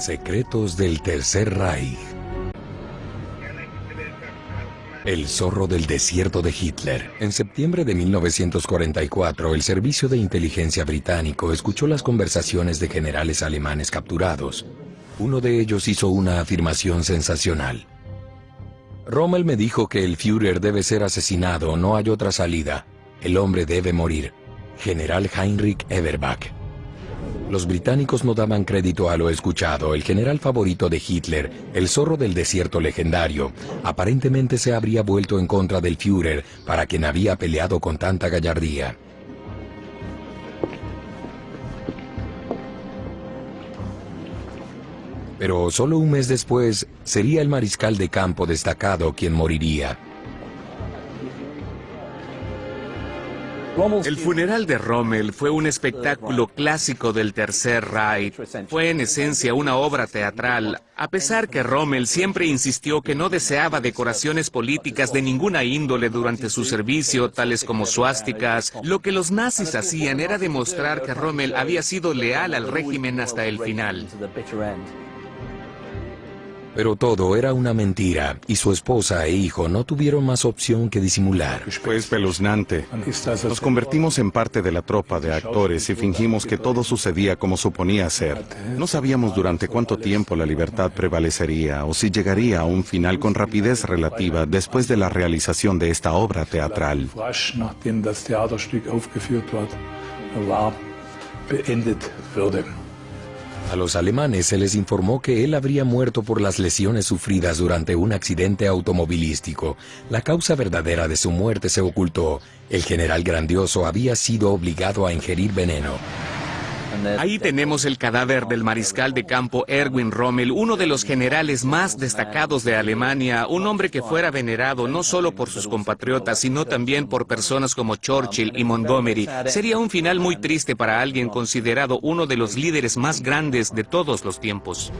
Secretos del Tercer Reich. El zorro del desierto de Hitler. En septiembre de 1944, el Servicio de Inteligencia británico escuchó las conversaciones de generales alemanes capturados. Uno de ellos hizo una afirmación sensacional. Rommel me dijo que el Führer debe ser asesinado, no hay otra salida. El hombre debe morir. General Heinrich Eberbach. Los británicos no daban crédito a lo escuchado. El general favorito de Hitler, el zorro del desierto legendario, aparentemente se habría vuelto en contra del Führer, para quien había peleado con tanta gallardía. Pero solo un mes después, sería el mariscal de campo destacado quien moriría. El funeral de Rommel fue un espectáculo clásico del Tercer Reich. Fue en esencia una obra teatral, a pesar que Rommel siempre insistió que no deseaba decoraciones políticas de ninguna índole durante su servicio, tales como suásticas. Lo que los nazis hacían era demostrar que Rommel había sido leal al régimen hasta el final. Pero todo era una mentira, y su esposa e hijo no tuvieron más opción que disimular. Fue espeluznante. Nos convertimos en parte de la tropa de actores y fingimos que todo sucedía como suponía ser. No sabíamos durante cuánto tiempo la libertad prevalecería o si llegaría a un final con rapidez relativa después de la realización de esta obra teatral. A los alemanes se les informó que él habría muerto por las lesiones sufridas durante un accidente automovilístico. La causa verdadera de su muerte se ocultó. El general grandioso había sido obligado a ingerir veneno. Ahí tenemos el cadáver del mariscal de campo Erwin Rommel, uno de los generales más destacados de Alemania, un hombre que fuera venerado no solo por sus compatriotas, sino también por personas como Churchill y Montgomery. Sería un final muy triste para alguien considerado uno de los líderes más grandes de todos los tiempos.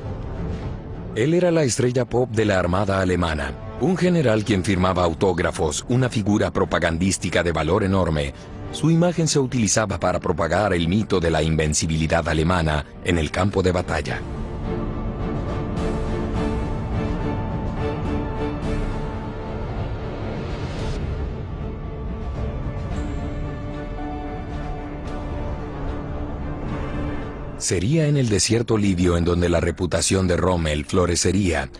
Él era la estrella pop de la Armada alemana, un general quien firmaba autógrafos, una figura propagandística de valor enorme. Su imagen se utilizaba para propagar el mito de la invencibilidad alemana en el campo de batalla. Sería en el desierto libio en donde la reputación de Rommel florecería,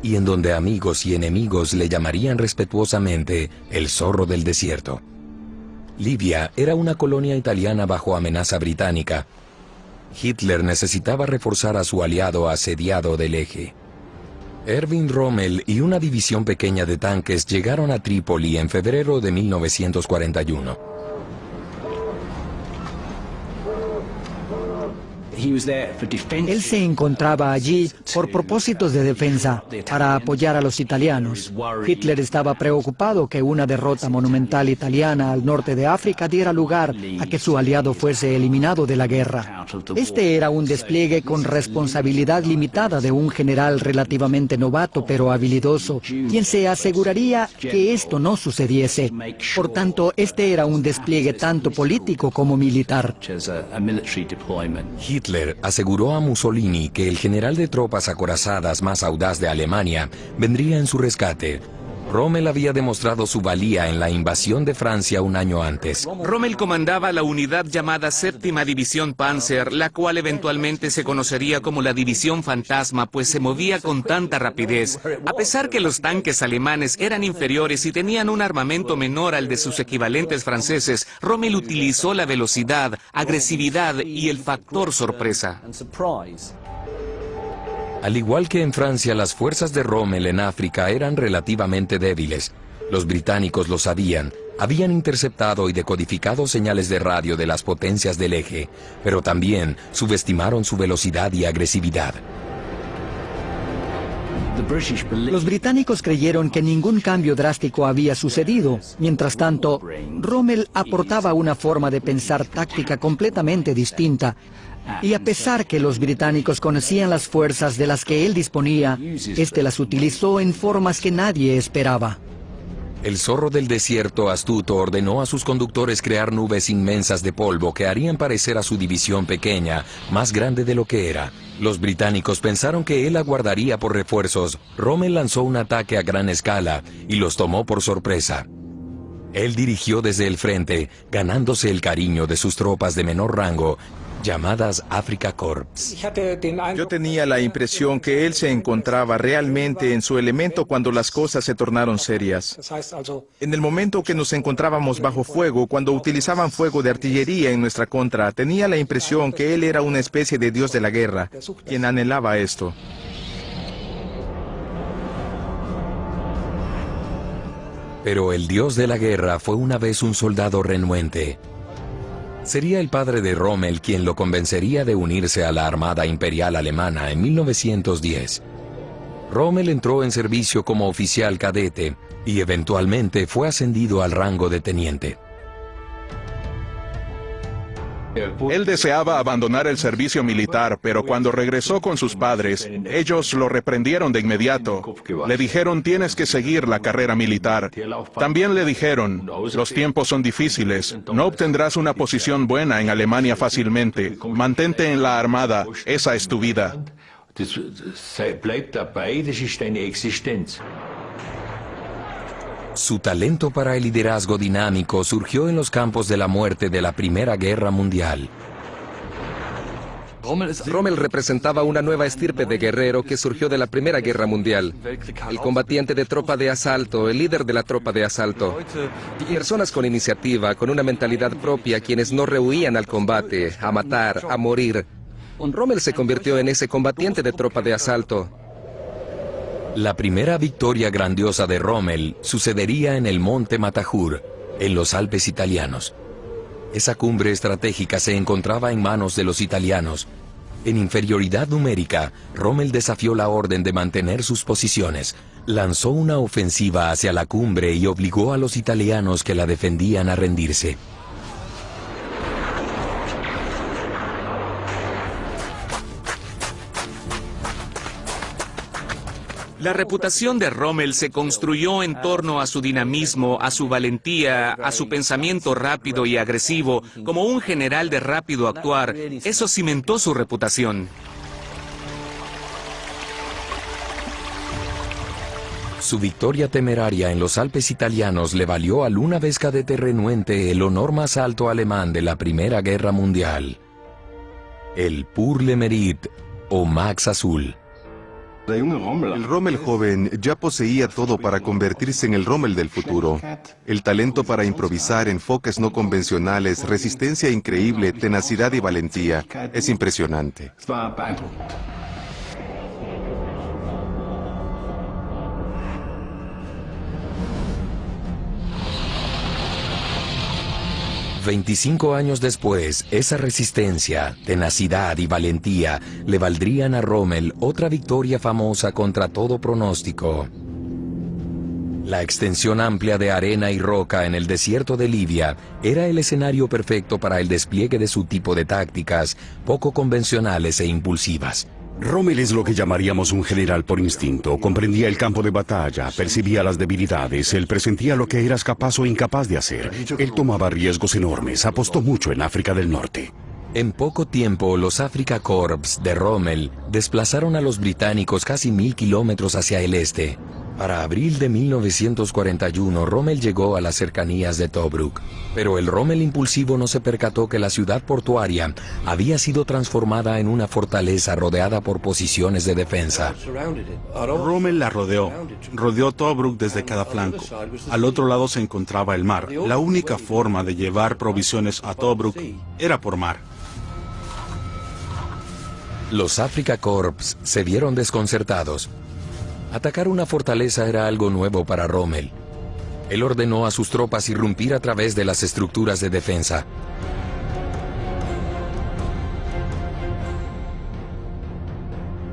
y en donde amigos y enemigos le llamarían respetuosamente el zorro del desierto. Libia era una colonia italiana bajo amenaza británica. Hitler necesitaba reforzar a su aliado asediado del Eje. Erwin Rommel y una división pequeña de tanques llegaron a Trípoli en febrero de 1941. Él se encontraba allí por propósitos de defensa, para apoyar a los italianos. Hitler estaba preocupado que una derrota monumental italiana al norte de África diera lugar a que su aliado fuese eliminado de la guerra. Este era un despliegue con responsabilidad limitada de un general relativamente novato pero habilidoso, quien se aseguraría que esto no sucediese. Por tanto, este era un despliegue tanto político como militar. Hitler aseguró a Mussolini que el general de tropas acorazadas más audaz de Alemania vendría en su rescate. Rommel había demostrado su valía en la invasión de Francia un año antes. Rommel comandaba la unidad llamada Séptima División Panzer, la cual eventualmente se conocería como la División Fantasma, pues se movía con tanta rapidez. A pesar que los tanques alemanes eran inferiores y tenían un armamento menor al de sus equivalentes franceses, Rommel utilizó la velocidad, agresividad y el factor sorpresa. Al igual que en Francia, las fuerzas de Rommel en África eran relativamente débiles. Los británicos lo sabían, habían interceptado y decodificado señales de radio de las potencias del Eje, pero también subestimaron su velocidad y agresividad. Los británicos creyeron que ningún cambio drástico había sucedido. Mientras tanto, Rommel aportaba una forma de pensar táctica completamente distinta. Y a pesar que los británicos conocían las fuerzas de las que él disponía, este las utilizó en formas que nadie esperaba. El zorro del desierto astuto ordenó a sus conductores crear nubes inmensas de polvo que harían parecer a su división pequeña más grande de lo que era. Los británicos pensaron que él aguardaría por refuerzos. Rommel lanzó un ataque a gran escala y los tomó por sorpresa. Él dirigió desde el frente, ganándose el cariño de sus tropas de menor rango, llamadas Afrika Korps. Yo tenía la impresión que él se encontraba realmente en su elemento cuando las cosas se tornaron serias. En el momento que nos encontrábamos bajo fuego, cuando utilizaban fuego de artillería en nuestra contra, tenía la impresión que él era una especie de dios de la guerra, quien anhelaba esto. Pero el dios de la guerra fue una vez un soldado renuente. Sería el padre de Rommel quien lo convencería de unirse a la Armada Imperial Alemana en 1910. Rommel entró en servicio como oficial cadete y eventualmente fue ascendido al rango de teniente. Él deseaba abandonar el servicio militar, pero cuando regresó con sus padres, ellos lo reprendieron de inmediato. Le dijeron, tienes que seguir la carrera militar. También le dijeron, los tiempos son difíciles, no obtendrás una posición buena en Alemania fácilmente. Mantente en la armada, esa es tu vida. Su talento para el liderazgo dinámico surgió en los campos de la muerte de la Primera Guerra Mundial. Rommel representaba una nueva estirpe de guerrero que surgió de la Primera Guerra Mundial. El combatiente de tropa de asalto, el líder de la tropa de asalto. Personas con iniciativa, con una mentalidad propia, quienes no rehuían al combate, a matar, a morir. Rommel se convirtió en ese combatiente de tropa de asalto. La primera victoria grandiosa de Rommel sucedería en el Monte Matterhorn, en los Alpes italianos. Esa cumbre estratégica se encontraba en manos de los italianos. En inferioridad numérica, Rommel desafió la orden de mantener sus posiciones, lanzó una ofensiva hacia la cumbre y obligó a los italianos que la defendían a rendirse. La reputación de Rommel se construyó en torno a su dinamismo, a su valentía, a su pensamiento rápido y agresivo. Como un general de rápido actuar, eso cimentó su reputación. Su victoria temeraria en los Alpes italianos le valió al una vez cadete renuente el honor más alto alemán de la Primera Guerra Mundial: el Pour le Mérite, o Max Azul. El Rommel joven ya poseía todo para convertirse en el Rommel del futuro. El talento para improvisar, enfoques no convencionales, resistencia increíble, tenacidad y valentía. Es impresionante. 25 años después, esa resistencia, tenacidad y valentía le valdrían a Rommel otra victoria famosa contra todo pronóstico. La extensión amplia de arena y roca en el desierto de Libia era el escenario perfecto para el despliegue de su tipo de tácticas poco convencionales e impulsivas. Rommel es lo que llamaríamos un general por instinto. Comprendía el campo de batalla, percibía las debilidades, él presentía lo que eras capaz o incapaz de hacer. Él tomaba riesgos enormes, apostó mucho en África del Norte. En poco tiempo, los Afrika Korps de Rommel desplazaron a los británicos casi 1000 kilómetros hacia el este. Para abril de 1941, Rommel llegó a las cercanías de Tobruk. Pero el Rommel impulsivo no se percató que la ciudad portuaria había sido transformada en una fortaleza rodeada por posiciones de defensa. Rommel la rodeó Tobruk desde cada flanco. Al otro lado se encontraba el mar. La única forma de llevar provisiones a Tobruk era por mar. Los Afrika Korps se vieron desconcertados. Atacar una fortaleza era algo nuevo para Rommel. Él ordenó a sus tropas irrumpir a través de las estructuras de defensa.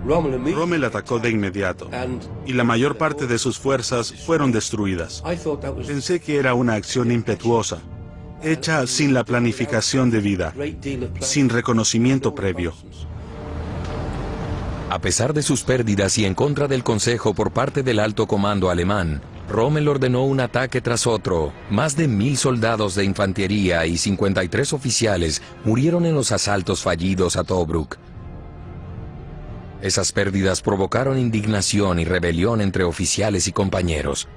Rommel atacó de inmediato, y la mayor parte de sus fuerzas fueron destruidas. Pensé que era una acción impetuosa, hecha sin la planificación debida, sin reconocimiento previo. A pesar de sus pérdidas y en contra del consejo por parte del alto comando alemán, Rommel ordenó un ataque tras otro. Más de 1000 soldados de infantería y 53 oficiales murieron en los asaltos fallidos a Tobruk. Esas pérdidas provocaron indignación y rebelión entre oficiales y compañeros.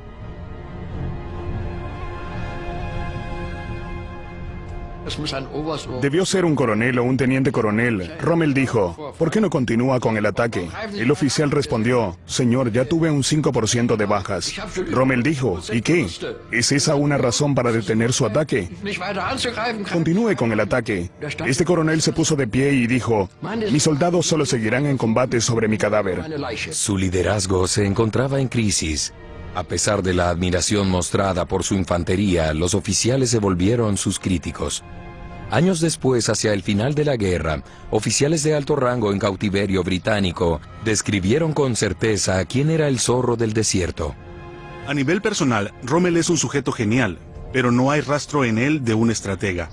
Debió ser un coronel o un teniente coronel. Rommel dijo, ¿por qué no continúa con el ataque? El oficial respondió, señor, ya tuve un 5% de bajas. Rommel dijo, ¿y qué? ¿Es esa una razón para detener su ataque? Continúe con el ataque. Este coronel se puso de pie y dijo, mis soldados solo seguirán en combate sobre mi cadáver. Su liderazgo se encontraba en crisis. A pesar de la admiración mostrada por su infantería, los oficiales se volvieron sus críticos. Años después, hacia el final de la guerra, oficiales de alto rango en cautiverio británico describieron con certeza quién era el zorro del desierto. A nivel personal, Rommel es un sujeto genial, pero no hay rastro en él de un estratega.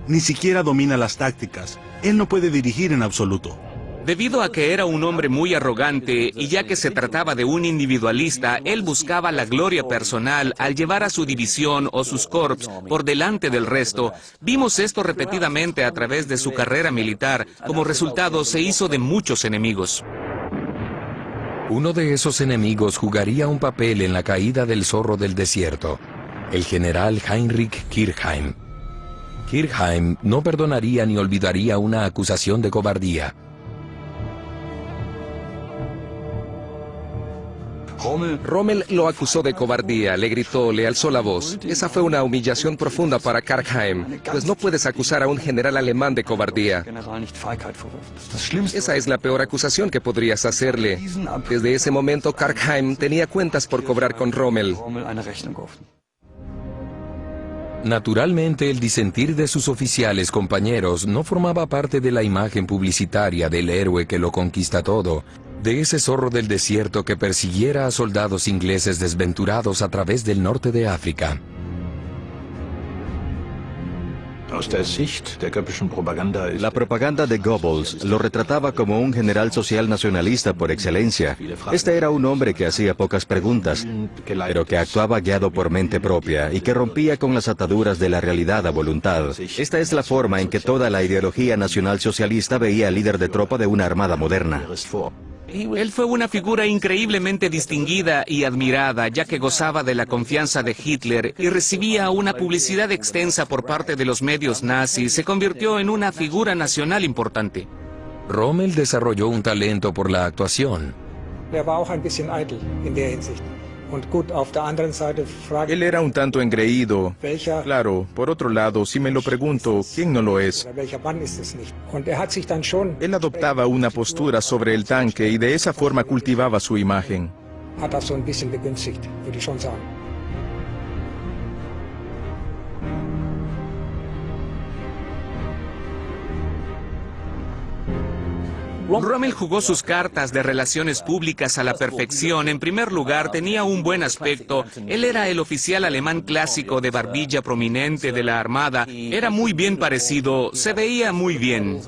Ni siquiera domina las tácticas. Él no puede dirigir en absoluto. Debido a que era un hombre muy arrogante y ya que se trataba de un individualista, él buscaba la gloria personal al llevar a su división o sus corps por delante del resto. Vimos esto repetidamente a través de su carrera militar. Como resultado, se hizo de muchos enemigos. Uno de esos enemigos jugaría un papel en la caída del zorro del desierto, el general Heinrich Kirchheim. Kirchheim no perdonaría ni olvidaría una acusación de cobardía. Rommel lo acusó de cobardía, le gritó, le alzó la voz. Esa fue una humillación profunda para Kirchheim, pues no puedes acusar a un general alemán de cobardía. Esa es la peor acusación que podrías hacerle. Desde ese momento, Kirchheim tenía cuentas por cobrar con Rommel. Naturalmente, el disentir de sus oficiales compañeros no formaba parte de la imagen publicitaria del héroe que lo conquista todo, de ese zorro del desierto que persiguiera a soldados ingleses desventurados a través del norte de África. La propaganda de Goebbels lo retrataba como un general social nacionalista por excelencia. Este era un hombre que hacía pocas preguntas, pero que actuaba guiado por mente propia y que rompía con las ataduras de la realidad a voluntad. Esta es la forma en que toda la ideología nacionalsocialista veía al líder de tropa de una armada moderna. Él fue una figura increíblemente distinguida y admirada, ya que gozaba de la confianza de Hitler y recibía una publicidad extensa por parte de los medios nazis. Se convirtió en una figura nacional importante. Rommel desarrolló un talento por la actuación. Él era un tanto engreído. Claro, por otro lado, si me lo pregunto, ¿quién no lo es? Él adoptaba una postura sobre el tanque y de esa forma cultivaba su imagen. Rommel jugó sus cartas de relaciones públicas a la perfección. En primer lugar, tenía un buen aspecto. Él era el oficial alemán clásico de barbilla prominente de la Armada. Era muy bien parecido, se veía muy bien.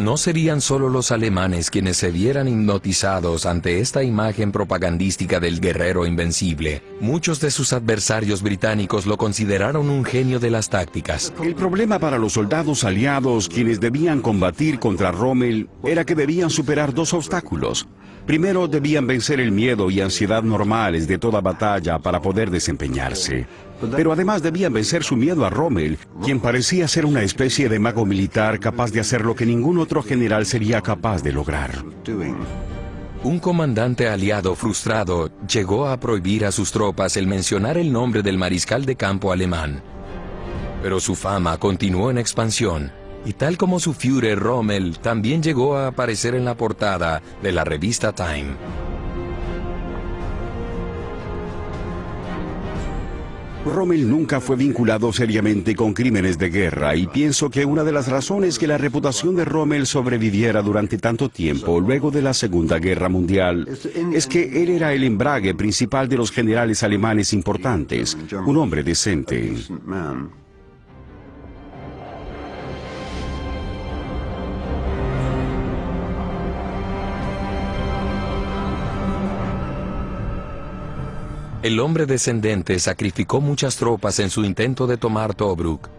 No serían solo los alemanes quienes se vieran hipnotizados ante esta imagen propagandística del guerrero invencible. Muchos de sus adversarios británicos lo consideraron un genio de las tácticas. El problema para los soldados aliados, quienes debían combatir contra Rommel, era que debían superar dos obstáculos. Primero, debían vencer el miedo y ansiedad normales de toda batalla para poder desempeñarse. Pero además debían vencer su miedo a Rommel, quien parecía ser una especie de mago militar capaz de hacer lo que ningún otro general sería capaz de lograr. Un comandante aliado frustrado llegó a prohibir a sus tropas el mencionar el nombre del mariscal de campo alemán. Pero su fama continuó en expansión, y tal como su Führer Rommel también llegó a aparecer en la portada de la revista Time. Rommel nunca fue vinculado seriamente con crímenes de guerra y pienso que una de las razones que la reputación de Rommel sobreviviera durante tanto tiempo luego de la Segunda Guerra Mundial es que él era el embrague principal de los generales alemanes importantes, un hombre decente. El hombre descendente sacrificó muchas tropas en su intento de tomar Tobruk,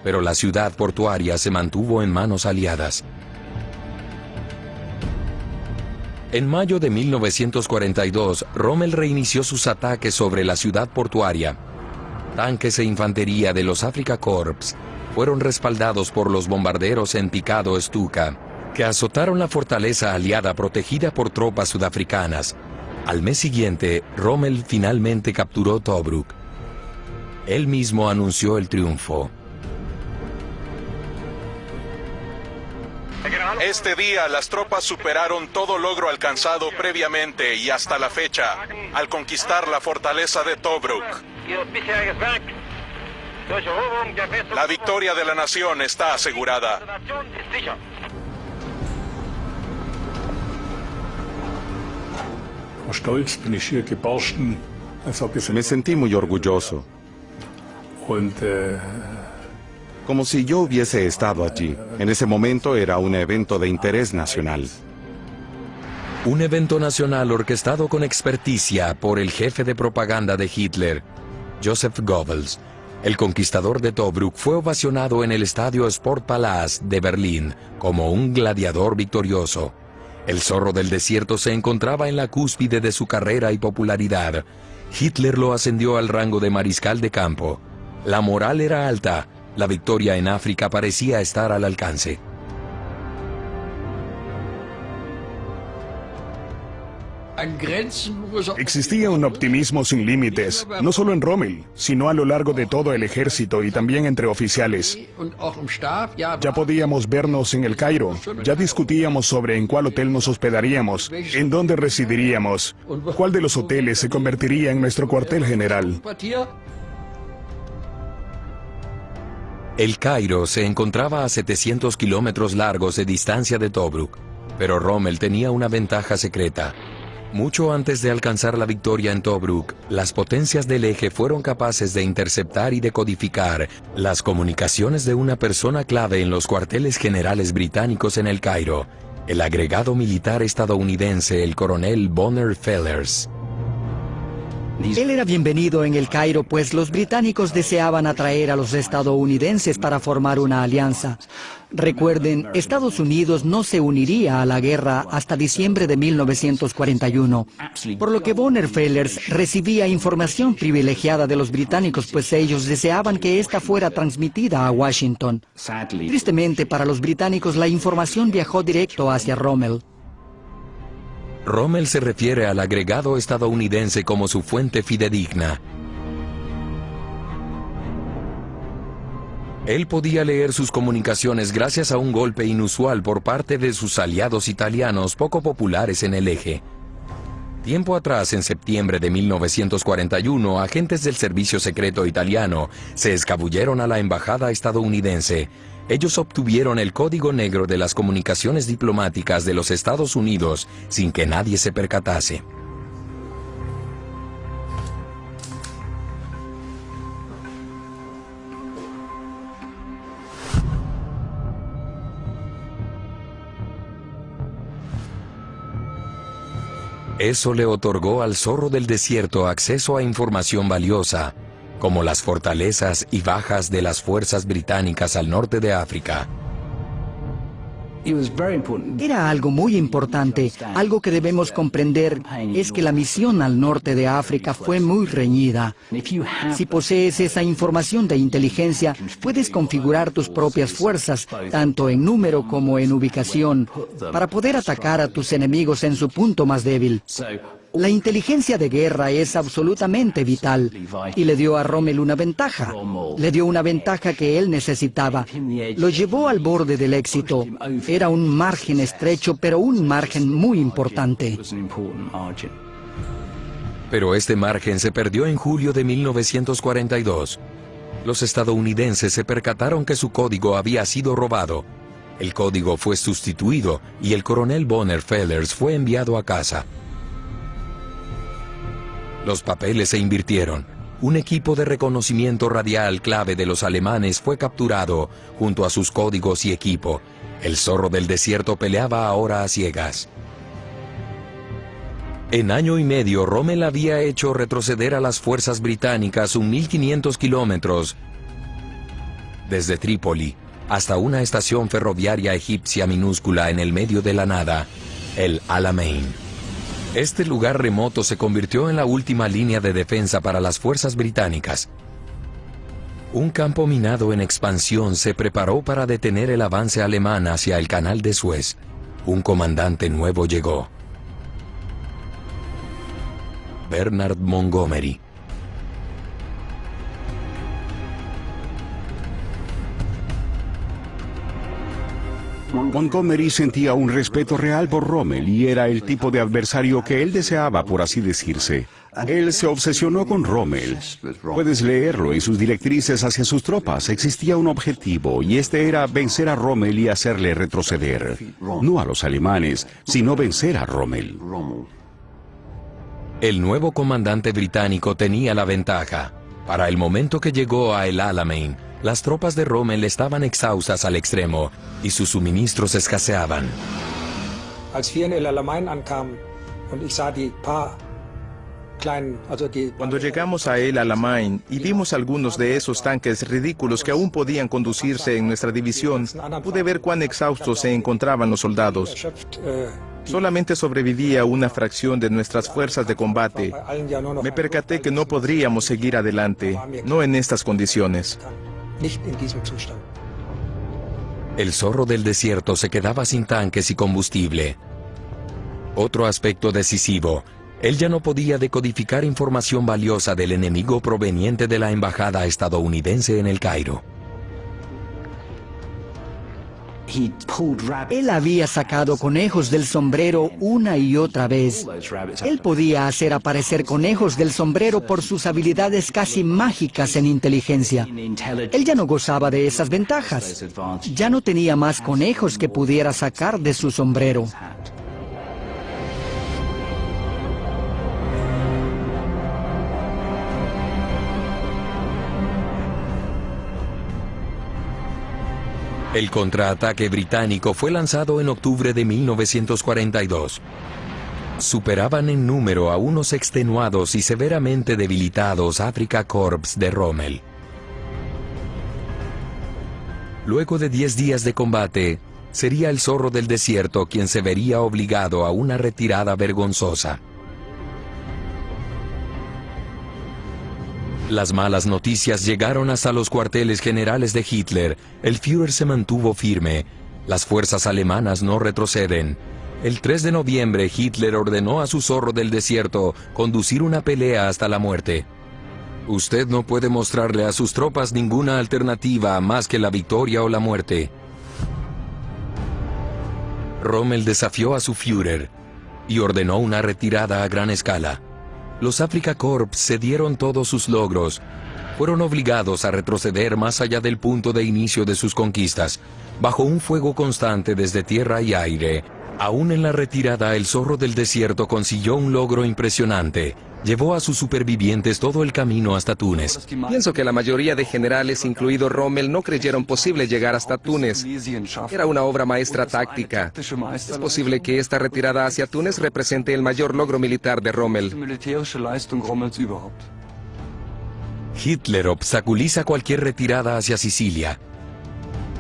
pero la ciudad portuaria se mantuvo en manos aliadas. En mayo de 1942, Rommel reinició sus ataques sobre la ciudad portuaria. Tanques e infantería de los Afrika Korps fueron respaldados por los bombarderos en picado Stuka, que azotaron la fortaleza aliada protegida por tropas sudafricanas. Al mes siguiente, Rommel finalmente capturó Tobruk. Él mismo anunció el triunfo. Este día las tropas superaron todo logro alcanzado previamente y hasta la fecha al conquistar la fortaleza de Tobruk. La victoria de la nación está asegurada. Me sentí muy orgulloso, como si yo hubiese estado allí. En ese momento era un evento de interés nacional. Un evento nacional orquestado con experticia por el jefe de propaganda de Hitler, Joseph Goebbels. El conquistador de Tobruk fue ovacionado en el estadio Sportpalast de Berlín como un gladiador victorioso. El zorro del desierto se encontraba en la cúspide de su carrera y popularidad. Hitler lo ascendió al rango de mariscal de campo. La moral era alta. La victoria en África parecía estar al alcance. Existía un optimismo sin límites, no solo en Rommel, sino a lo largo de todo el ejército y también entre oficiales. Ya podíamos vernos en el Cairo, ya discutíamos sobre en cuál hotel nos hospedaríamos, en dónde residiríamos, cuál de los hoteles se convertiría en nuestro cuartel general. El Cairo se encontraba a 700 kilómetros largos de distancia de Tobruk, pero Rommel tenía una ventaja secreta. Mucho antes de alcanzar la victoria en Tobruk, las potencias del eje fueron capaces de interceptar y decodificar las comunicaciones de una persona clave en los cuarteles generales británicos en el Cairo, el agregado militar estadounidense, el coronel Bonner Fellers. Él era bienvenido en el Cairo, pues los británicos deseaban atraer a los estadounidenses para formar una alianza. Recuerden, Estados Unidos no se uniría a la guerra hasta diciembre de 1941, por lo que Bonner Fellers recibía información privilegiada de los británicos, pues ellos deseaban que esta fuera transmitida a Washington. Tristemente para los británicos, la información viajó directo hacia Rommel. Rommel se refiere al agregado estadounidense como su fuente fidedigna. Él podía leer sus comunicaciones gracias a un golpe inusual por parte de sus aliados italianos poco populares en el eje. Tiempo atrás, en septiembre de 1941, agentes del servicio secreto italiano se escabulleron a la embajada estadounidense. Ellos obtuvieron el código negro de las comunicaciones diplomáticas de los Estados Unidos sin que nadie se percatase. Eso le otorgó al zorro del desierto acceso a información valiosa, como las fortalezas y bajas de las fuerzas británicas al norte de África. Era algo muy importante. Algo que debemos comprender es que la misión al norte de África fue muy reñida. Si posees esa información de inteligencia, puedes configurar tus propias fuerzas, tanto en número como en ubicación, para poder atacar a tus enemigos en su punto más débil. La inteligencia de guerra es absolutamente vital y le dio a Rommel una ventaja. Le dio una ventaja que él necesitaba. Lo llevó al borde del éxito. Era un margen estrecho, pero un margen muy importante. Pero este margen se perdió en julio de 1942. Los estadounidenses se percataron que su código había sido robado. El código fue sustituido y el coronel Bonner Fellers fue enviado a casa. Los papeles se invirtieron. Un equipo de reconocimiento radial clave de los alemanes fue capturado junto a sus códigos y equipo. El zorro del desierto peleaba ahora a ciegas. En año y medio, Rommel había hecho retroceder a las fuerzas británicas 1.500 kilómetros desde Trípoli hasta una estación ferroviaria egipcia minúscula en el medio de la nada, el Alamein. Este lugar remoto se convirtió en la última línea de defensa para las fuerzas británicas. Un campo minado en expansión se preparó para detener el avance alemán hacia el Canal de Suez. Un comandante nuevo llegó. Bernard Montgomery. Montgomery sentía un respeto real por Rommel y era el tipo de adversario que él deseaba, por así decirse. Él se obsesionó con Rommel. Puedes leerlo en sus directrices hacia sus tropas. Existía un objetivo, y este era vencer a Rommel y hacerle retroceder. No a los alemanes, sino vencer a Rommel. El nuevo comandante británico tenía la ventaja. Para el momento que llegó a El Alamein, las tropas de Rommel estaban exhaustas al extremo y sus suministros escaseaban. Cuando llegamos a El Alamein y vimos algunos de esos tanques ridículos que aún podían conducirse en nuestra división, pude ver cuán exhaustos se encontraban los soldados. Solamente sobrevivía una fracción de nuestras fuerzas de combate. Me percaté que no podríamos seguir adelante, no en estas condiciones. El zorro del desierto se quedaba sin tanques y combustible. Otro aspecto decisivo, él ya no podía decodificar información valiosa del enemigo proveniente de la embajada estadounidense en El Cairo. Él había sacado conejos del sombrero una y otra vez. Él podía hacer aparecer conejos del sombrero por sus habilidades casi mágicas en inteligencia. Él ya no gozaba de esas ventajas. Ya no tenía más conejos que pudiera sacar de su sombrero. El contraataque británico fue lanzado en octubre de 1942. Superaban en número a unos extenuados y severamente debilitados Afrika Korps de Rommel. Luego de 10 días de combate, sería el zorro del desierto quien se vería obligado a una retirada vergonzosa. Las malas noticias llegaron hasta los cuarteles generales de Hitler. El Führer se mantuvo firme. Las fuerzas alemanas no retroceden. El 3 de noviembre, Hitler ordenó a su zorro del desierto conducir una pelea hasta la muerte. Usted no puede mostrarle a sus tropas ninguna alternativa más que la victoria o la muerte. Rommel desafió a su Führer y ordenó una retirada a gran escala. Los Afrika Korps cedieron todos sus logros. Fueron obligados a retroceder más allá del punto de inicio de sus conquistas, bajo un fuego constante desde tierra y aire. Aún en la retirada, el zorro del desierto consiguió un logro impresionante. Llevó a sus supervivientes todo el camino hasta Túnez. Pienso que la mayoría de generales, incluido Rommel, no creyeron posible llegar hasta Túnez. Era una obra maestra táctica. Es posible que esta retirada hacia Túnez represente el mayor logro militar de Rommel. Hitler obstaculiza cualquier retirada hacia Sicilia.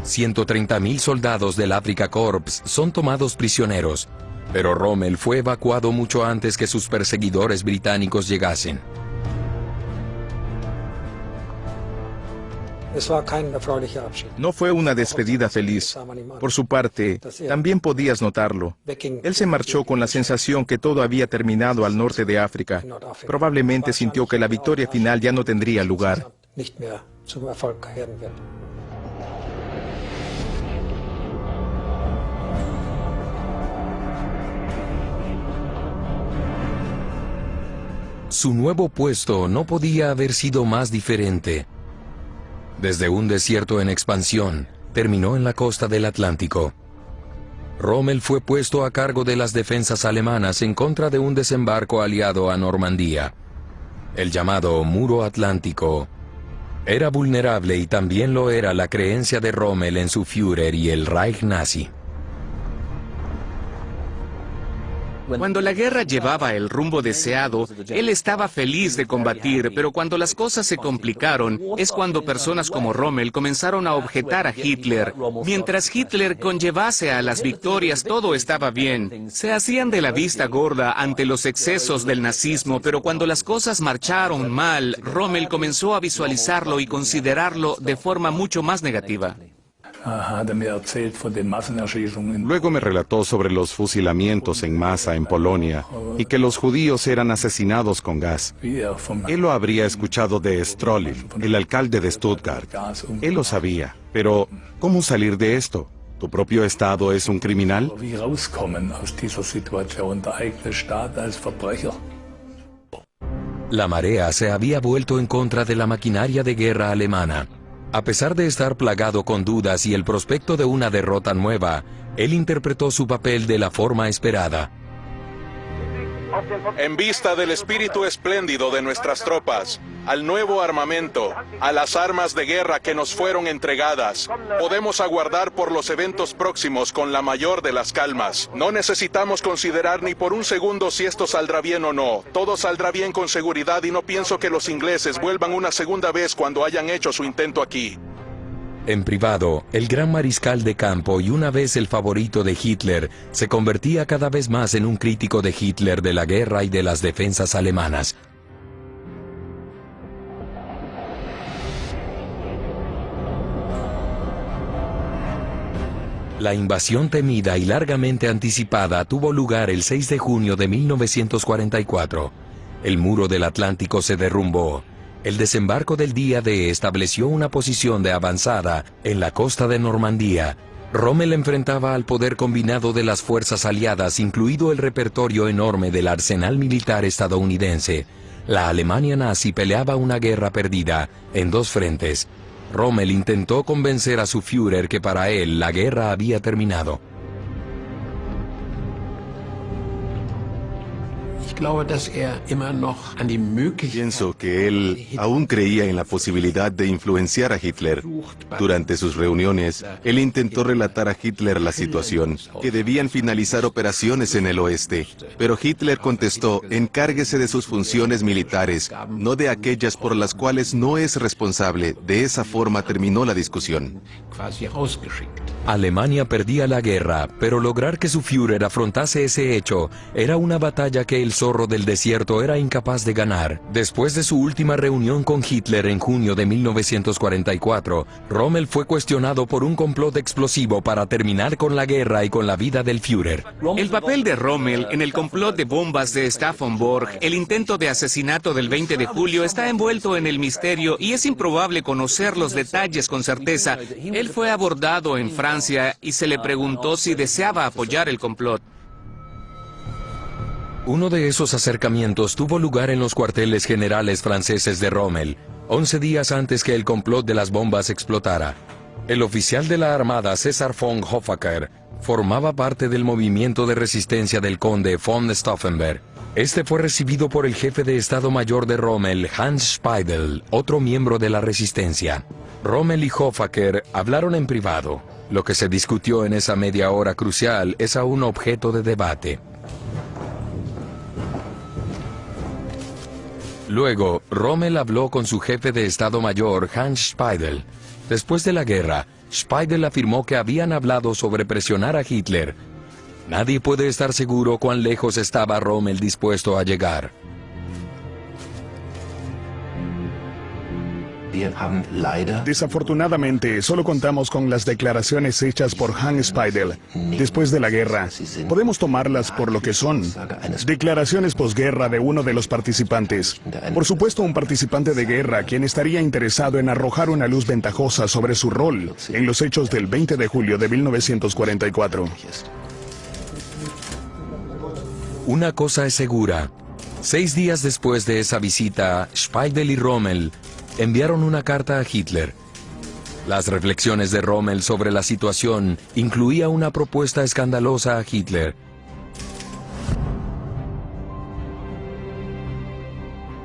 130.000 soldados del Afrika Korps son tomados prisioneros. Pero Rommel fue evacuado mucho antes que sus perseguidores británicos llegasen. No fue una despedida feliz. Por su parte, también podías notarlo. Él se marchó con la sensación que todo había terminado al norte de África. Probablemente sintió que la victoria final ya no tendría lugar. Su nuevo puesto no podía haber sido más diferente. Desde un desierto en expansión, terminó en la costa del Atlántico. Rommel fue puesto a cargo de las defensas alemanas en contra de un desembarco aliado a Normandía. El llamado Muro Atlántico era vulnerable y también lo era la creencia de Rommel en su Führer y el Reich nazi. Cuando la guerra llevaba el rumbo deseado, él estaba feliz de combatir, pero cuando las cosas se complicaron, es cuando personas como Rommel comenzaron a objetar a Hitler. Mientras Hitler conllevase a las victorias, todo estaba bien. Se hacían de la vista gorda ante los excesos del nazismo, pero cuando las cosas marcharon mal, Rommel comenzó a visualizarlo y considerarlo de forma mucho más negativa. Luego me relató sobre los fusilamientos en masa en Polonia y que los judíos eran asesinados con gas. Él lo habría escuchado de Strolin, el alcalde de Stuttgart. Él lo sabía, pero ¿cómo salir de esto? ¿Tu propio Estado es un criminal? La marea se había vuelto en contra de la maquinaria de guerra alemana. A pesar de estar plagado con dudas y el prospecto de una derrota nueva, él interpretó su papel de la forma esperada. En vista del espíritu espléndido de nuestras tropas, al nuevo armamento, a las armas de guerra que nos fueron entregadas, podemos aguardar por los eventos próximos con la mayor de las calmas. No necesitamos considerar ni por un segundo si esto saldrá bien o no. Todo saldrá bien con seguridad y no pienso que los ingleses vuelvan una segunda vez cuando hayan hecho su intento aquí. En privado, el gran mariscal de campo y una vez el favorito de Hitler, se convertía cada vez más en un crítico de Hitler, de la guerra y de las defensas alemanas. La invasión temida y largamente anticipada tuvo lugar el 6 de junio de 1944. El muro del Atlántico se derrumbó. El desembarco del día D estableció una posición de avanzada en la costa de Normandía. Rommel enfrentaba al poder combinado de las fuerzas aliadas, incluido el repertorio enorme del arsenal militar estadounidense. La Alemania nazi peleaba una guerra perdida en dos frentes. Rommel intentó convencer a su Führer que para él la guerra había terminado. Pienso que él aún creía en la posibilidad de influenciar a Hitler. Durante sus reuniones, él intentó relatar a Hitler la situación, que debían finalizar operaciones en el oeste. Pero Hitler contestó: encárguese de sus funciones militares, no de aquellas por las cuales no es responsable. De esa forma terminó la discusión. Alemania perdía la guerra, pero lograr que su Führer afrontase ese hecho era una batalla que el zorro del desierto era incapaz de ganar. Después de su última reunión con Hitler en junio de 1944, Rommel fue cuestionado por un complot explosivo para terminar con la guerra y con la vida del Führer. El papel de Rommel en el complot de bombas de Stauffenberg, el intento de asesinato del 20 de julio, está envuelto en el misterio y es improbable conocer los detalles con certeza. Él fue abordado en Francia y se le preguntó si deseaba apoyar el complot. Uno de esos acercamientos tuvo lugar en los cuarteles generales franceses de Rommel, 11 días antes que el complot de las bombas explotara. El oficial de la Armada César von Hoffaker formaba parte del movimiento de resistencia del conde von Stauffenberg. Este fue recibido por el jefe de Estado Mayor de Rommel, Hans Speidel, otro miembro de la resistencia. Rommel y Hoffaker hablaron en privado. Lo que se discutió en esa media hora crucial es aún objeto de debate. Luego, Rommel habló con su jefe de Estado Mayor, Hans Speidel. Después de la guerra, Speidel afirmó que habían hablado sobre presionar a Hitler. Nadie puede estar seguro cuán lejos estaba Rommel dispuesto a llegar. Desafortunadamente, solo contamos con las declaraciones hechas por Hans Speidel después de la guerra. Podemos tomarlas por lo que son: declaraciones posguerra de uno de los participantes. Por supuesto, un participante de guerra quien estaría interesado en arrojar una luz ventajosa sobre su rol en los hechos del 20 de julio de 1944. Una cosa es segura. 6 días después de esa visita, Speidel y Rommel enviaron una carta a Hitler. Las reflexiones de Rommel sobre la situación incluía una propuesta escandalosa a Hitler.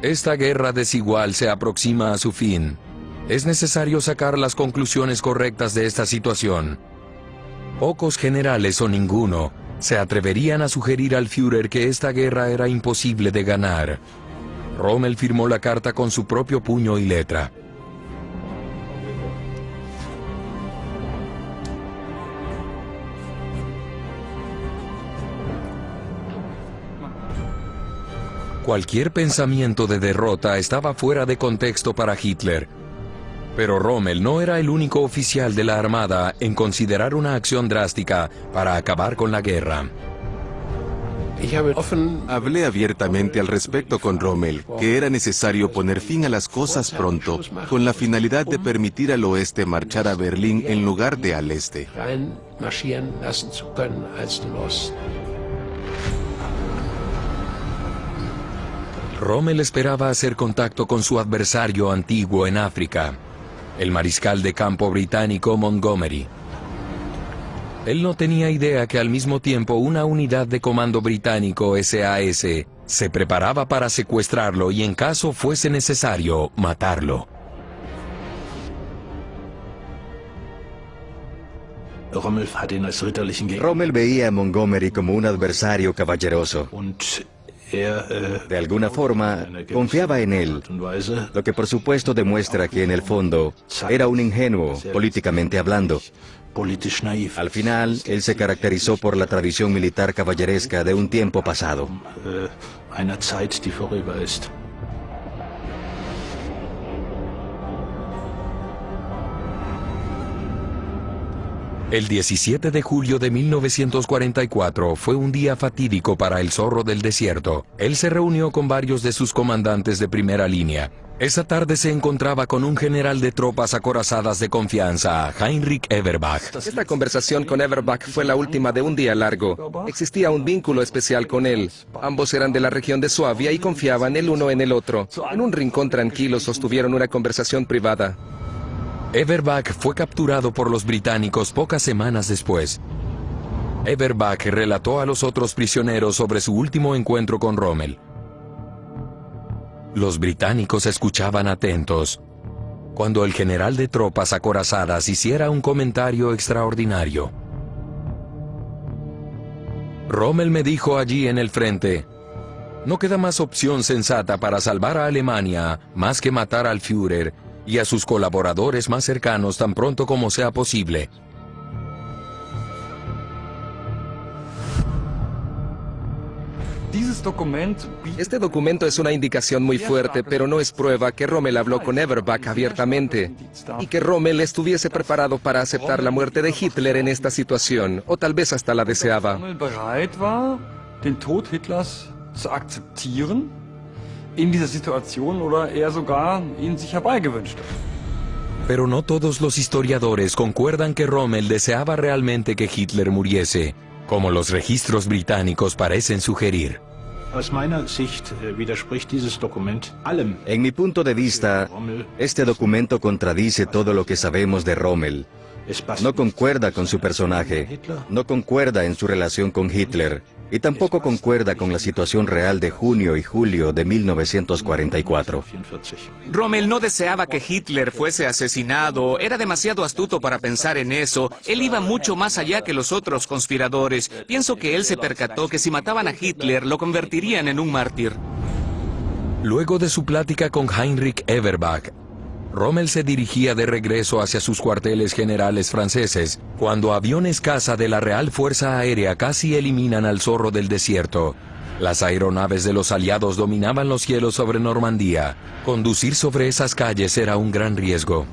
Esta guerra desigual se aproxima a su fin. Es necesario sacar las conclusiones correctas de esta situación. Pocos generales o ninguno se atreverían a sugerir al Führer que esta guerra era imposible de ganar. Rommel firmó la carta con su propio puño y letra. Cualquier pensamiento de derrota estaba fuera de contexto para Hitler. Pero Rommel no era el único oficial de la Armada en considerar una acción drástica para acabar con la guerra. Hablé abiertamente al respecto con Rommel, que era necesario poner fin a las cosas pronto, con la finalidad de permitir al oeste marchar a Berlín en lugar de al este. Rommel esperaba hacer contacto con su adversario antiguo en África, el mariscal de campo británico Montgomery. Él no tenía idea que al mismo tiempo una unidad de comando británico SAS se preparaba para secuestrarlo y en caso fuese necesario, matarlo. Rommel veía a Montgomery como un adversario caballeroso. De alguna forma, confiaba en él, lo que por supuesto demuestra que en el fondo era un ingenuo, políticamente hablando. Al final, él se caracterizó por la tradición militar caballeresca de un tiempo pasado. El 17 de julio de 1944 fue un día fatídico para el Zorro del Desierto. Él se reunió con varios de sus comandantes de primera línea. Esa tarde se encontraba con un general de tropas acorazadas de confianza, Heinrich Everbach. Esta conversación con Everbach fue la última de un día largo. Existía un vínculo especial con él. Ambos eran de la región de Suabia y confiaban el uno en el otro. En un rincón tranquilo sostuvieron una conversación privada. Everbach fue capturado por los británicos pocas semanas después. Everbach relató a los otros prisioneros sobre su último encuentro con Rommel. Los británicos escuchaban atentos cuando el general de tropas acorazadas hiciera un comentario extraordinario. Rommel me dijo allí en el frente: no queda más opción sensata para salvar a Alemania más que matar al Führer y a sus colaboradores más cercanos tan pronto como sea posible. Este documento es una indicación muy fuerte, pero no es prueba que Rommel habló con Everbach abiertamente y que Rommel estuviese preparado para aceptar la muerte de Hitler en esta situación, o tal vez hasta la deseaba. Pero no todos los historiadores concuerdan que Rommel deseaba realmente que Hitler muriese, como los registros británicos parecen sugerir. En mi punto de vista, este documento contradice todo lo que sabemos de Rommel. No concuerda con su personaje, no concuerda en su relación con Hitler, y tampoco concuerda con la situación real de junio y julio de 1944. Rommel no deseaba que Hitler fuese asesinado, era demasiado astuto para pensar en eso. Él iba mucho más allá que los otros conspiradores. Pienso que él se percató que si mataban a Hitler, lo convertirían en un mártir. Luego de su plática con Heinrich Everbach, Rommel se dirigía de regreso hacia sus cuarteles generales franceses, cuando aviones caza de la Real Fuerza Aérea casi eliminan al Zorro del Desierto. Las aeronaves de los aliados dominaban los cielos sobre Normandía. Conducir sobre esas calles era un gran riesgo.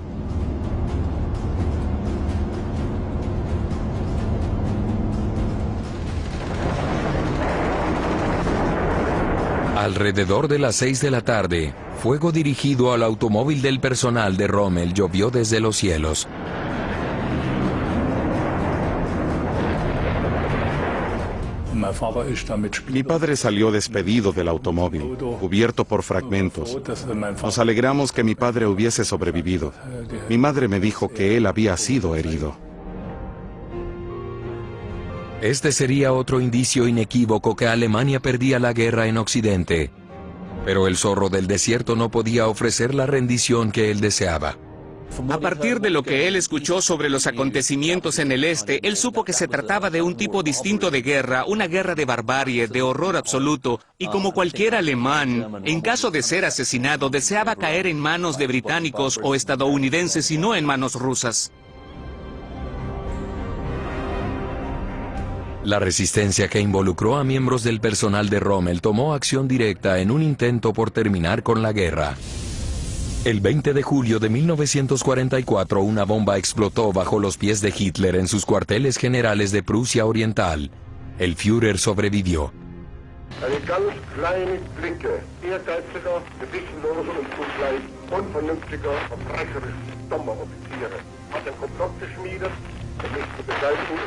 Alrededor de las 6 de la tarde, fuego dirigido al automóvil del personal de Rommel llovió desde los cielos. Mi padre salió despedido del automóvil, cubierto por fragmentos. Nos alegramos que mi padre hubiese sobrevivido. Mi madre me dijo que él había sido herido. Este sería otro indicio inequívoco que Alemania perdía la guerra en Occidente. Pero el Zorro del Desierto no podía ofrecer la rendición que él deseaba. A partir de lo que él escuchó sobre los acontecimientos en el este, él supo que se trataba de un tipo distinto de guerra, una guerra de barbarie, de horror absoluto, y como cualquier alemán, en caso de ser asesinado, deseaba caer en manos de británicos o estadounidenses y no en manos rusas. La resistencia que involucró a miembros del personal de Rommel tomó acción directa en un intento por terminar con la guerra. El 20 de julio de 1944, una bomba explotó bajo los pies de Hitler en sus cuarteles generales de Prusia Oriental. El Führer sobrevivió. Eine ganz kleine Clique ehrgeiziger, gewissenloser und zugleich unvernünftiger, verbrecherisch dummer Offiziere hat ein Komplott geschmiedet, um mich zu beseitigen.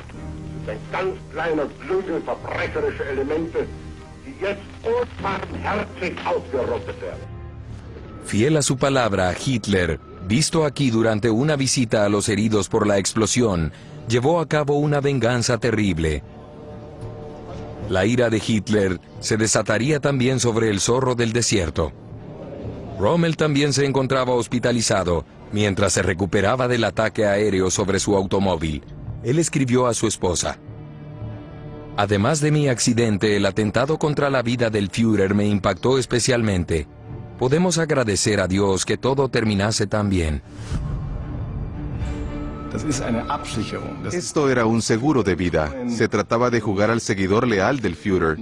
Es ist ein ganz kleiner Klüngel verbrecherischer Elemente, die jetzt unbarmherzig ausgerottet werden. Fiel a su palabra, Hitler, visto aquí durante una visita a los heridos por la explosión, llevó a cabo una venganza terrible. La ira de Hitler se desataría también sobre el zorro del desierto. Rommel también se encontraba hospitalizado mientras se recuperaba del ataque aéreo sobre su automóvil. Él escribió a su esposa: "Además de mi accidente, el atentado contra la vida del Führer me impactó especialmente. Podemos agradecer a Dios que todo terminase tan bien". Esto era un seguro de vida. Se trataba de jugar al seguidor leal del Führer.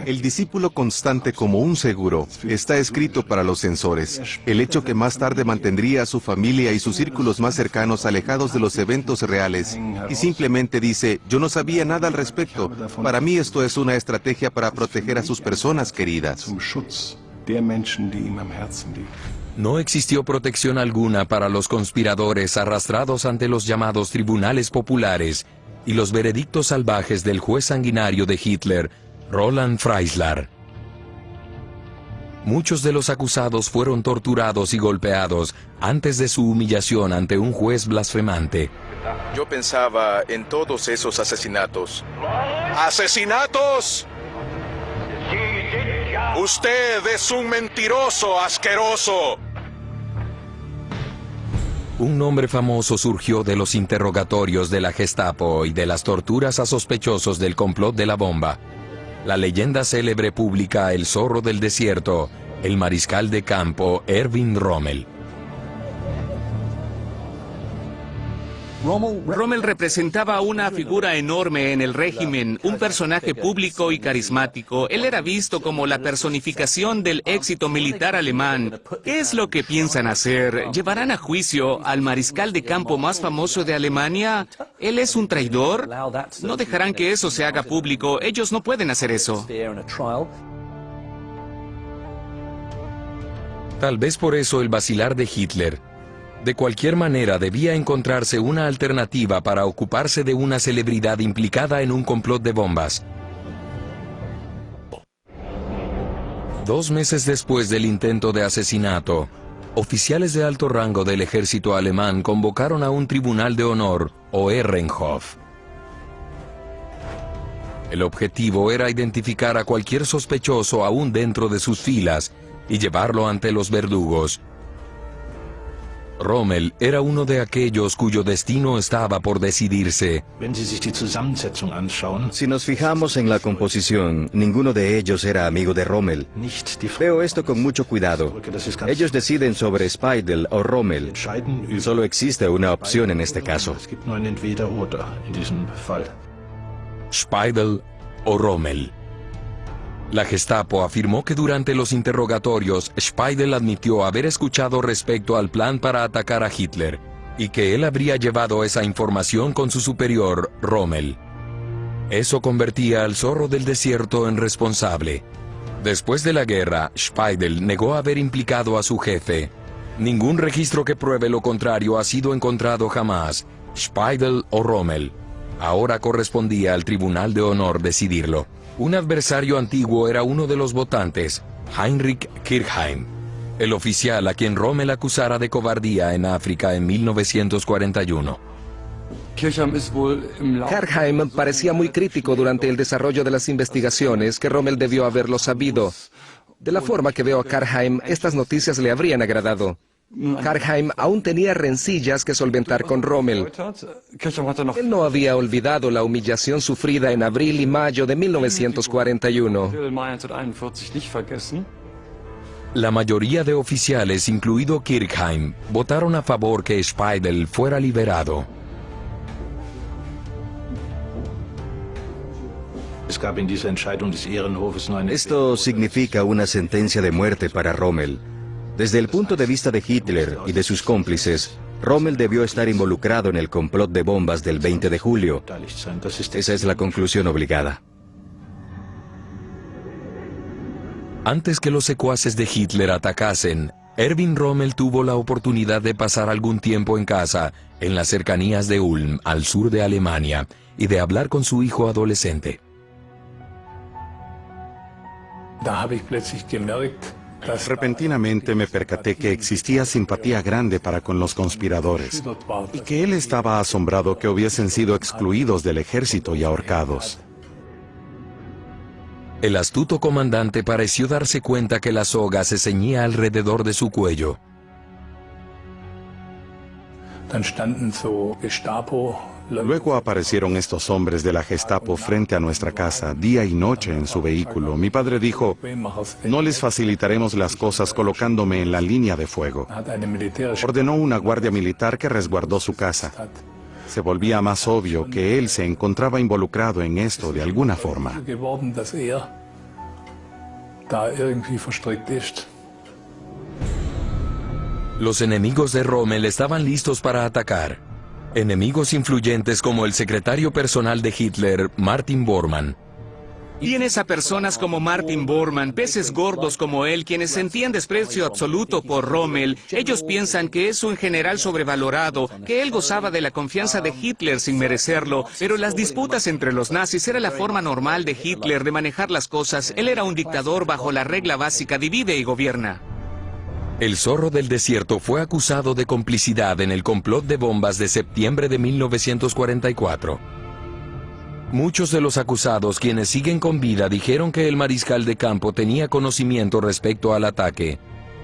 El discípulo constante como un seguro está escrito para los censores. El hecho que más tarde mantendría a su familia y sus círculos más cercanos alejados de los eventos reales y simplemente dice: yo no sabía nada al respecto. Para mí esto es una estrategia para proteger a sus personas queridas. No existió protección alguna para los conspiradores arrastrados ante los llamados tribunales populares y los veredictos salvajes del juez sanguinario de Hitler, Roland Freisler. Muchos de los acusados fueron torturados y golpeados antes de su humillación ante un juez blasfemante. Yo pensaba en todos esos asesinatos. ¡Asesinatos! ¡Usted es un mentiroso asqueroso! Un nombre famoso surgió de los interrogatorios de la Gestapo y de las torturas a sospechosos del complot de la bomba. La leyenda célebre pública El zorro del desierto, el mariscal de campo Erwin Rommel. Rommel representaba una figura enorme en el régimen, un personaje público y carismático. Él era visto como la personificación del éxito militar alemán. ¿Qué es lo que piensan hacer? ¿Llevarán a juicio al mariscal de campo más famoso de Alemania? ¿Él es un traidor? No dejarán que eso se haga público. Ellos no pueden hacer eso. Tal vez por eso el vacilar de Hitler. De cualquier manera, debía encontrarse una alternativa para ocuparse de una celebridad implicada en un complot de bombas. 2 meses después del intento de asesinato, oficiales de alto rango del ejército alemán convocaron a un tribunal de honor, o Ehrenhof. El objetivo era identificar a cualquier sospechoso aún dentro de sus filas y llevarlo ante los verdugos. Rommel era uno de aquellos cuyo destino estaba por decidirse. Si nos fijamos en la composición, ninguno de ellos era amigo de Rommel. Veo esto con mucho cuidado. Ellos deciden sobre Speidel o Rommel. Solo existe una opción en este caso. Speidel o Rommel. La Gestapo afirmó que durante los interrogatorios, Speidel admitió haber escuchado respecto al plan para atacar a Hitler, y que él habría llevado esa información con su superior, Rommel. Eso convertía al zorro del desierto en responsable. Después de la guerra, Speidel negó haber implicado a su jefe. Ningún registro que pruebe lo contrario ha sido encontrado jamás. Speidel o Rommel. Ahora correspondía al Tribunal de Honor decidirlo. Un adversario antiguo era uno de los votantes, Heinrich Kirchheim, el oficial a quien Rommel acusara de cobardía en África en 1941. Kirchheim parecía muy crítico durante el desarrollo de las investigaciones, que Rommel debió haberlo sabido. De la forma que veo a Kirchheim, estas noticias le habrían agradado. Karkheim aún tenía rencillas que solventar con Rommel. Él no había olvidado la humillación sufrida en abril y mayo de 1941. La mayoría de oficiales, incluido Kirchheim, votaron a favor que Speidel fuera liberado. Esto significa una sentencia de muerte para Rommel. Desde el punto de vista de Hitler y de sus cómplices, Rommel debió estar involucrado en el complot de bombas del 20 de julio. Esa es la conclusión obligada. Antes que los secuaces de Hitler atacasen, Erwin Rommel tuvo la oportunidad de pasar algún tiempo en casa, en las cercanías de Ulm, al sur de Alemania, y de hablar con su hijo adolescente. Repentinamente me percaté que existía simpatía grande para con los conspiradores y que él estaba asombrado que hubiesen sido excluidos del ejército y ahorcados. El astuto comandante pareció darse cuenta que la soga se ceñía alrededor de su cuello. Luego aparecieron estos hombres de la Gestapo frente a nuestra casa, día y noche en su vehículo. Mi padre dijo, no les facilitaremos las cosas colocándome en la línea de fuego. Ordenó una guardia militar que resguardó su casa. Se volvía más obvio que él se encontraba involucrado en esto de alguna forma. Los enemigos de Rommel estaban listos para atacar. Enemigos influyentes como el secretario personal de Hitler, Martin Bormann. Tienes a personas como Martin Bormann, peces gordos como él, quienes sentían desprecio absoluto por Rommel. Ellos piensan que es un general sobrevalorado, que él gozaba de la confianza de Hitler sin merecerlo, pero las disputas entre los nazis era la forma normal de Hitler de manejar las cosas. Él era un dictador bajo la regla básica: divide y gobierna. El zorro del desierto fue acusado de complicidad en el complot de bombas de septiembre de 1944. Muchos de los acusados, quienes siguen con vida, dijeron que el mariscal de campo tenía conocimiento respecto al ataque.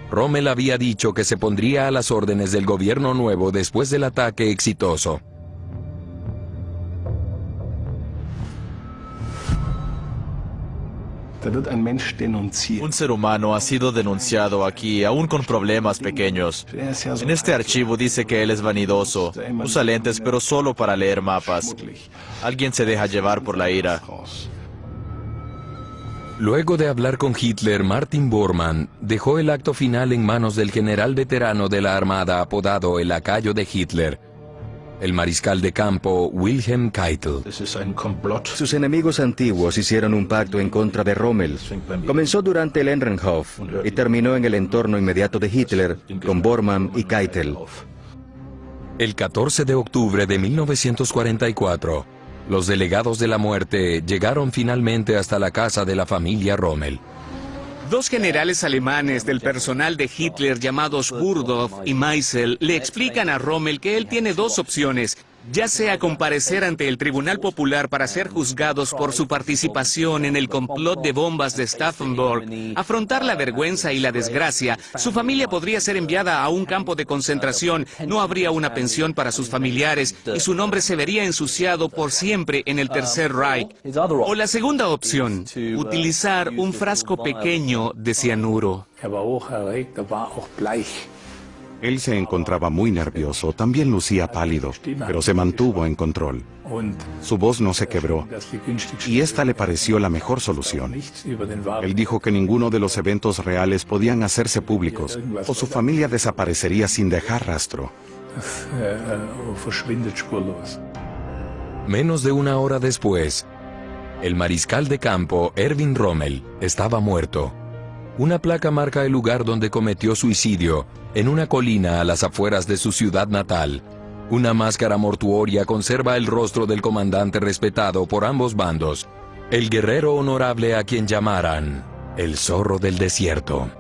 Rommel había dicho que se pondría a las órdenes del gobierno nuevo después del ataque exitoso. Un ser humano ha sido denunciado aquí, aún con problemas pequeños. En este archivo dice que él es vanidoso, usa lentes pero solo para leer mapas. Alguien se deja llevar por la ira. Luego de hablar con Hitler, Martin Bormann dejó el acto final en manos del general veterano de la Armada apodado el lacayo de Hitler, el mariscal de campo Wilhelm Keitel. Sus enemigos antiguos hicieron un pacto en contra de Rommel. Comenzó durante el Ehrenhof y terminó en el entorno inmediato de Hitler con Bormann y Keitel. El 14 de octubre de 1944, los delegados de la muerte llegaron finalmente hasta la casa de la familia Rommel. Dos generales alemanes del personal de Hitler llamados Burdow y Meisel le explican a Rommel que él tiene dos opciones, ya sea comparecer ante el Tribunal Popular para ser juzgados por su participación en el complot de bombas de Stauffenberg, afrontar la vergüenza y la desgracia. Su familia podría ser enviada a un campo de concentración, no habría una pensión para sus familiares y su nombre se vería ensuciado por siempre en el Tercer Reich. O la segunda opción, utilizar un frasco pequeño de cianuro. Él se encontraba muy nervioso, también lucía pálido, pero se mantuvo en control. Su voz no se quebró, y esta le pareció la mejor solución. Él dijo que ninguno de los eventos reales podían hacerse públicos, o su familia desaparecería sin dejar rastro. Menos de una hora después, el mariscal de campo Erwin Rommel estaba muerto. Una placa marca el lugar donde cometió suicidio, en una colina a las afueras de su ciudad natal. Una máscara mortuoria conserva el rostro del comandante respetado por ambos bandos, el guerrero honorable a quien llamaran el zorro del desierto.